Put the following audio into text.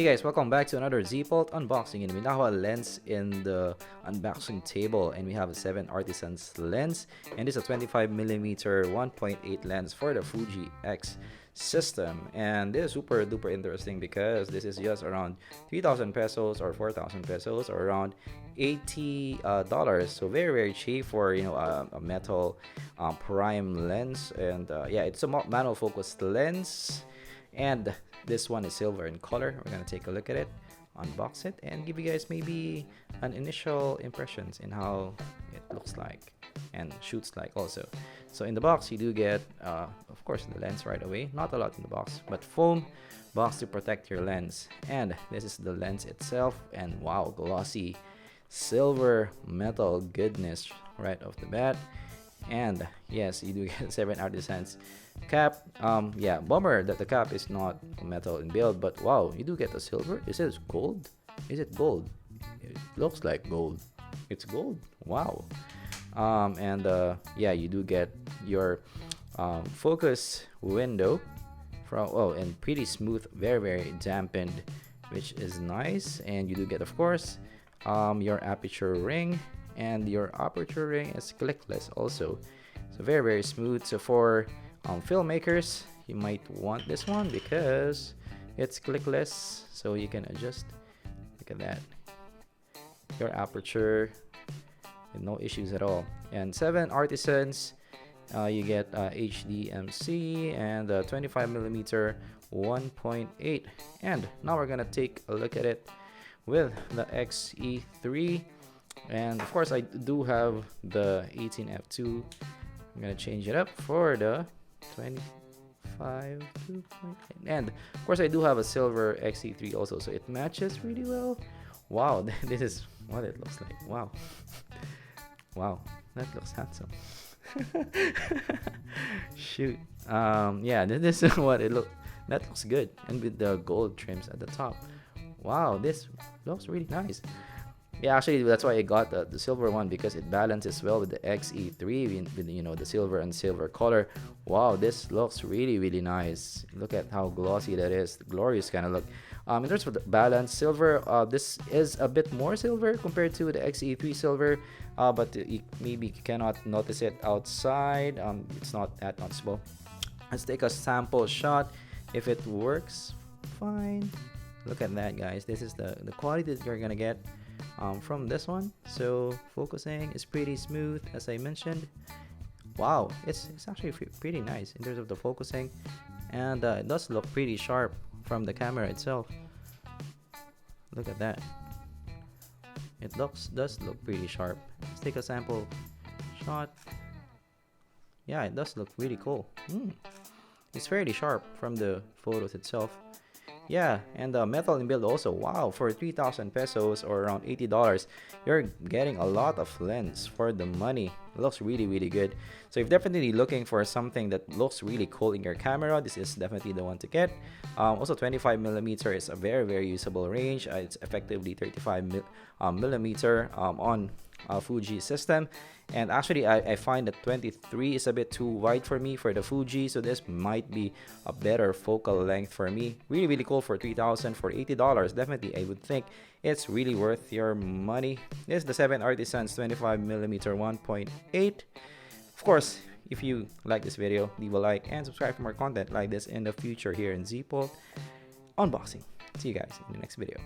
Hey guys, welcome back to another Z-Bolt unboxing, and we now have a lens in the unboxing table, and we have a 7Artisans lens, and this is a 25mm 1.8 lens for the Fuji X system. And this is super duper interesting because this is just around 3,000 pesos or 4,000 pesos or around $80, so very cheap for a metal prime lens. And yeah, it's a manual focus lens, and this one is silver in color. We're gonna take a look at it, unbox it, and give you guys maybe an initial impressions in how it looks like and shoots like also. So in the box you do get of course the lens right away, not a lot in the box, but foam box to protect your lens. And this is the lens itself, and wow, glossy silver metal goodness right off the bat. And yes, you do get 7Artisans cap. Yeah, bummer that the cap is not metal in build, but wow, you do get the silver. Is it gold? Is it gold? It looks like gold. It's gold. Wow. And yeah, you do get your focus window from, oh, and pretty smooth, very dampened, which is nice. And you do get, of course, your aperture ring, and your aperture ring is clickless also, so very smooth. So for filmmakers, you might want this one because it's clickless, so you can adjust. Look at that, your aperture with no issues at all. And 7Artisans, you get HDMC and 25mm 1.8. And now we're gonna take a look at it with the XE3. And of course I do have the 18f2. I'm gonna change it up for the 25 2.8. And of course I do have a silver XE3 also, so it matches really well. Wow, this is what it looks like. Wow. Wow, that looks handsome. Shoot. Yeah, this is what it looks. That looks good, and with the gold trims at the top. Wow, this looks really nice. Yeah, actually that's why I got the silver one, because it balances well with the XE3 with the silver and silver color. Wow, this looks really nice. Look at how glossy that is. The glorious kind of look. In terms of the balance, silver, this is a bit more silver compared to the XE3 silver, but you maybe cannot notice it outside. It's not that noticeable. Let's take a sample shot if it works fine. Look at that, guys. This is the quality that you're gonna get from this one. So focusing is pretty smooth, as I mentioned. Wow, it's actually pretty nice in terms of the focusing, and it does look pretty sharp from the camera itself. Look at that, it does look pretty sharp. Let's take a sample shot. Yeah, it does look really cool. It's fairly sharp from the photos itself. Yeah, and the metal in build also. Wow, for 3,000 pesos or around $80, you're getting a lot of lens for the money. It looks really good. So if you're definitely looking for something that looks really cool in your camera, this is definitely the one to get. Also 25mm is a very usable range. It's effectively 35mm on Fuji system. And actually I find that 23 is a bit too wide for me for the Fuji, so this might be a better focal length for me. Really cool for 3,000 for $80. Definitely I would think it's really worth your money. This is the 7Artisans 25mm 1.8. Of course, if you like this video, leave a like and subscribe for more content like this in the future here in Z-Bolt unboxing. See you guys in the next video.